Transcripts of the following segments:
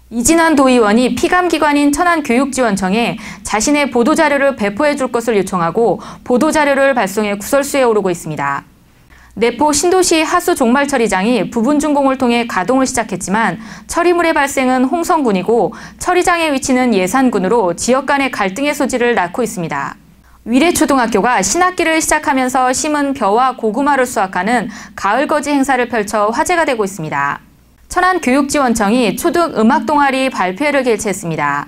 이진환 도의원이 피감기관인 천안교육지원청에 자신의 보도자료를 배포해 줄 것을 요청하고 보도자료를 발송해 구설수에 오르고 있습니다. 내포 신도시 하수 종말 처리장이 부분 준공을 통해 가동을 시작했지만 처리물의 발생은 홍성군이고 처리장의 위치는 예산군으로 지역 간의 갈등의 소지를 낳고 있습니다. 위례초등학교가 신학기를 시작하면서 심은 벼와 고구마를 수확하는 가을거지 행사를 펼쳐 화제가 되고 있습니다. 천안교육지원청이 초등 음악동아리 발표회를 개최했습니다.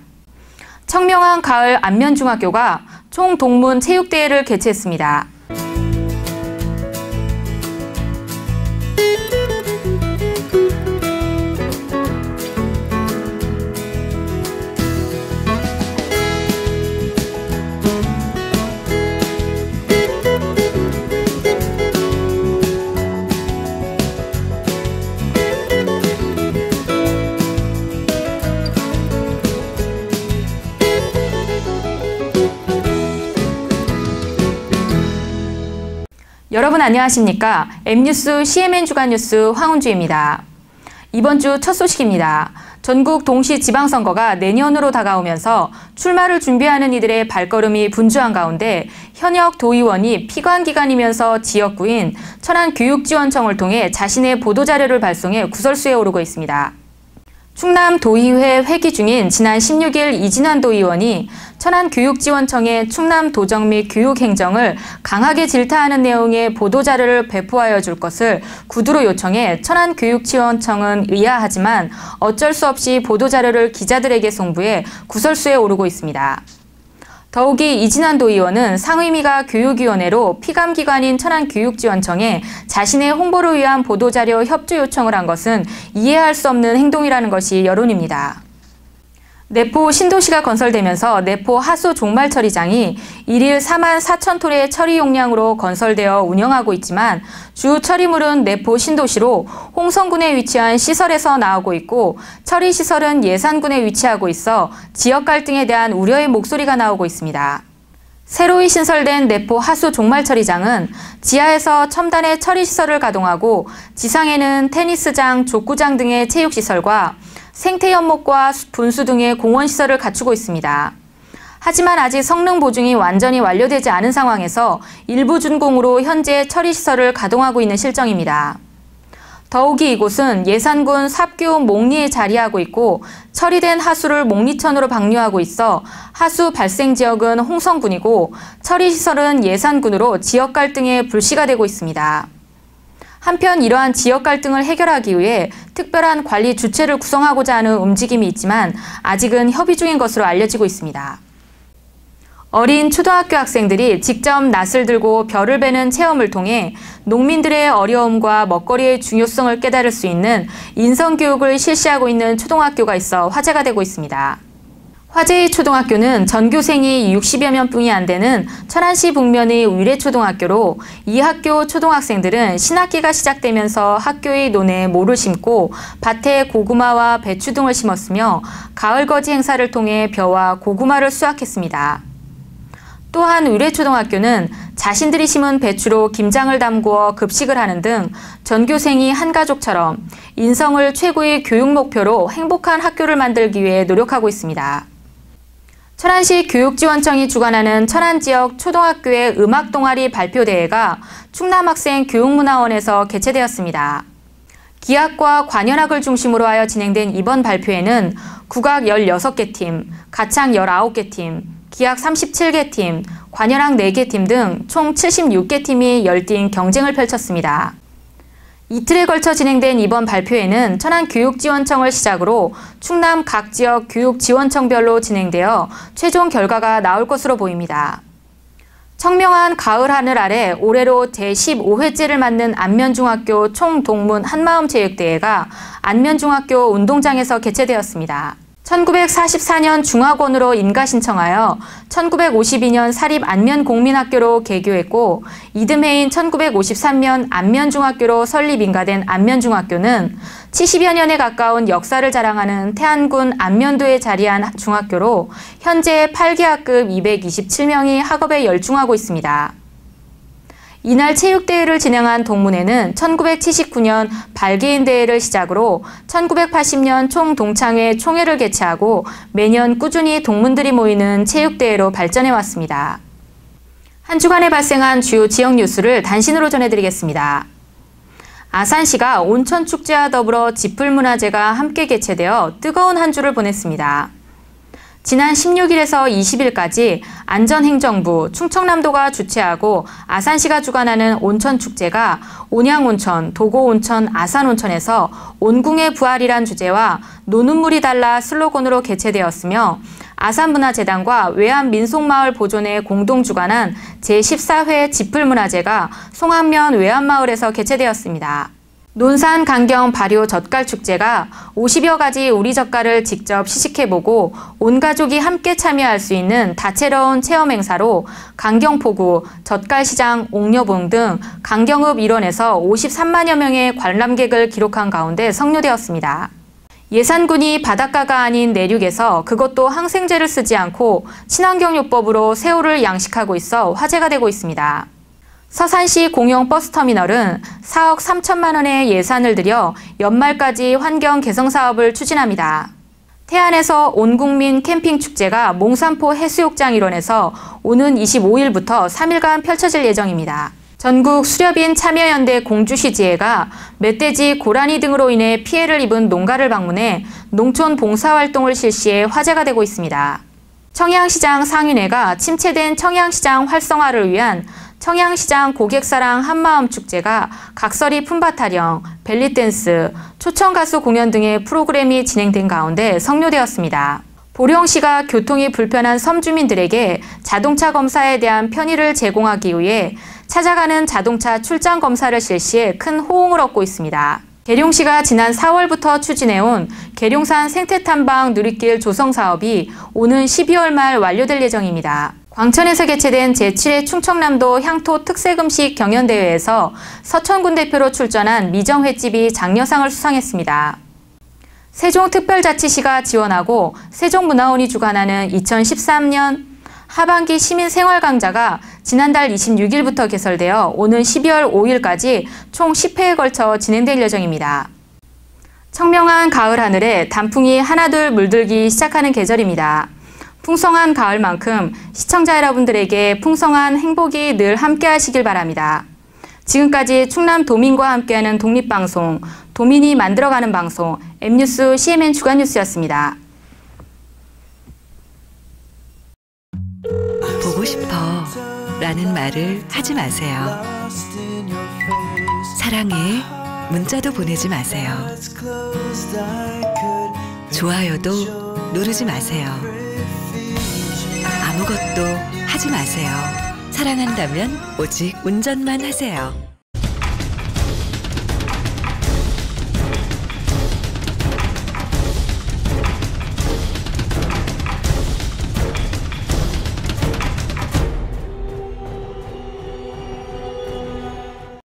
청명한 가을 안면중학교가 총동문 체육대회를 개최했습니다. 여러분 안녕하십니까? M뉴스 CMN 주간뉴스 황은주입니다. 이번 주 첫 소식입니다. 전국 동시 지방선거가 내년으로 다가오면서 출마를 준비하는 이들의 발걸음이 분주한 가운데 현역 도의원이 피감기관이면서 지역구인 천안교육지원청을 통해 자신의 보도자료를 발송해 구설수에 오르고 있습니다. 충남도의회 회기 중인 지난 16일 이진환 도의원이 천안교육지원청에 충남 도정 및 교육행정을 강하게 질타하는 내용의 보도자료를 배포하여 줄 것을 구두로 요청해 천안교육지원청은 의아하지만 어쩔 수 없이 보도자료를 기자들에게 송부해 구설수에 오르고 있습니다. 더욱이 이진환 도의원은 상임위가 교육위원회로 피감기관인 천안교육지원청에 자신의 홍보를 위한 보도자료 협조 요청을 한 것은 이해할 수 없는 행동이라는 것이 여론입니다. 내포 신도시가 건설되면서 내포 하수 종말 처리장이 1일 4만 4천 톤의 처리 용량으로 건설되어 운영하고 있지만 주 처리물은 내포 신도시로 홍성군에 위치한 시설에서 나오고 있고 처리 시설은 예산군에 위치하고 있어 지역 갈등에 대한 우려의 목소리가 나오고 있습니다. 새로이 신설된 내포 하수 종말 처리장은 지하에서 첨단의 처리 시설을 가동하고 지상에는 테니스장, 족구장 등의 체육시설과 생태 연못과 분수 등의 공원시설을 갖추고 있습니다. 하지만 아직 성능 보증이 완전히 완료되지 않은 상황에서 일부 준공으로 현재 처리시설을 가동하고 있는 실정입니다. 더욱이 이곳은 예산군 삽교 목리에 자리하고 있고 처리된 하수를 목리천으로 방류하고 있어 하수 발생 지역은 홍성군이고 처리시설은 예산군으로 지역 갈등의 불씨가 되고 있습니다. 한편 이러한 지역 갈등을 해결하기 위해 특별한 관리 주체를 구성하고자 하는 움직임이 있지만 아직은 협의 중인 것으로 알려지고 있습니다. 어린 초등학교 학생들이 직접 낫을 들고 벼를 베는 체험을 통해 농민들의 어려움과 먹거리의 중요성을 깨달을 수 있는 인성교육을 실시하고 있는 초등학교가 있어 화제가 되고 있습니다. 화제의 초등학교는 전교생이 60여 명뿐이 안 되는 천안시 북면의 위례초등학교로 이 학교 초등학생들은 신학기가 시작되면서 학교의 논에 모를 심고 밭에 고구마와 배추 등을 심었으며 가을거지 행사를 통해 벼와 고구마를 수확했습니다. 또한 위례초등학교는 자신들이 심은 배추로 김장을 담그어 급식을 하는 등 전교생이 한 가족처럼 인성을 최고의 교육 목표로 행복한 학교를 만들기 위해 노력하고 있습니다. 천안시 교육지원청이 주관하는 천안지역 초등학교의 음악동아리 발표대회가 충남학생교육문화원에서 개최되었습니다. 기악과 관현악을 중심으로 하여 진행된 이번 발표회는 국악 16개 팀, 가창 19개 팀, 기악 37개 팀, 관현악 4개 팀 등 총 76개 팀이 열띤 경쟁을 펼쳤습니다. 이틀에 걸쳐 진행된 이번 발표회는 천안교육지원청을 시작으로 충남 각 지역 교육지원청별로 진행되어 최종 결과가 나올 것으로 보입니다. 청명한 가을 하늘 아래 올해로 제15회째를 맞는 안면중학교 총동문 한마음체육대회가 안면중학교 운동장에서 개최되었습니다. 1944년 중학원으로 인가 신청하여 1952년 사립 안면공민학교로 개교했고 이듬해인 1953년 안면중학교로 설립 인가된 안면중학교는 70여 년에 가까운 역사를 자랑하는 태안군 안면도에 자리한 중학교로 현재 8기하급 227명이 학업에 열중하고 있습니다. 이날 체육대회를 진행한 동문회는 1979년 발기인 대회를 시작으로 1980년 총동창회 총회를 개최하고 매년 꾸준히 동문들이 모이는 체육대회로 발전해 왔습니다. 한 주간에 발생한 주요 지역 뉴스를 단신으로 전해드리겠습니다. 아산시가 온천축제와 더불어 지풀문화제가 함께 개최되어 뜨거운 한 주를 보냈습니다. 지난 16일에서 20일까지 안전행정부, 충청남도가 주최하고 아산시가 주관하는 온천축제가 온양온천, 도고온천, 아산온천에서 온궁의 부활이란 주제와 노는 물이 달라 슬로건으로 개최되었으며 아산문화재단과 외암민속마을 보존회 공동 주관한 제14회 지풀문화제가 송암면 외암마을에서 개최되었습니다. 논산, 강경, 발효 젓갈축제가 50여 가지 우리 젓갈을 직접 시식해보고 온 가족이 함께 참여할 수 있는 다채로운 체험 행사로 강경포구, 젓갈시장, 옥녀봉 등 강경읍 일원에서 53만여 명의 관람객을 기록한 가운데 성료되었습니다. 예산군이 바닷가가 아닌 내륙에서 그것도 항생제를 쓰지 않고 친환경요법으로 새우를 양식하고 있어 화제가 되고 있습니다. 서산시 공영 버스터미널은 4억 3천만 원의 예산을 들여 연말까지 환경 개선 사업을 추진합니다. 태안에서 온국민 캠핑축제가 몽산포 해수욕장 일원에서 오는 25일부터 3일간 펼쳐질 예정입니다. 전국 수렵인 참여연대 공주시지회가 멧돼지, 고라니 등으로 인해 피해를 입은 농가를 방문해 농촌 봉사활동을 실시해 화제가 되고 있습니다. 청양시장 상인회가 침체된 청양시장 활성화를 위한 청양시장 고객사랑 한마음 축제가 각설이 품바타령, 벨리댄스, 초청가수 공연 등의 프로그램이 진행된 가운데 성료되었습니다. 보령시가 교통이 불편한 섬주민들에게 자동차 검사에 대한 편의를 제공하기 위해 찾아가는 자동차 출장 검사를 실시해 큰 호응을 얻고 있습니다. 계룡시가 지난 4월부터 추진해온 계룡산 생태탐방 누리길 조성 사업이 오는 12월 말 완료될 예정입니다. 광천에서 개최된 제7회 충청남도 향토 특색음식 경연대회에서 서천군 대표로 출전한 미정횟집이 장려상을 수상했습니다. 세종특별자치시가 지원하고 세종문화원이 주관하는 2013년 하반기 시민생활강좌가 지난달 26일부터 개설되어 오는 12월 5일까지 총 10회에 걸쳐 진행될 예정입니다. 청명한 가을 하늘에 단풍이 하나둘 물들기 시작하는 계절입니다. 풍성한 가을만큼 시청자 여러분들에게 풍성한 행복이 늘 함께 하시길 바랍니다. 지금까지 충남 도민과 함께하는 독립방송, 도민이 만들어가는 방송, M뉴스 CMN 주간뉴스였습니다. 보고 싶어 라는 말을 하지 마세요. 사랑해 문자도 보내지 마세요. 좋아요도 누르지 마세요. 아무것도 하지 마세요. 사랑한다면 오직 운전만 하세요.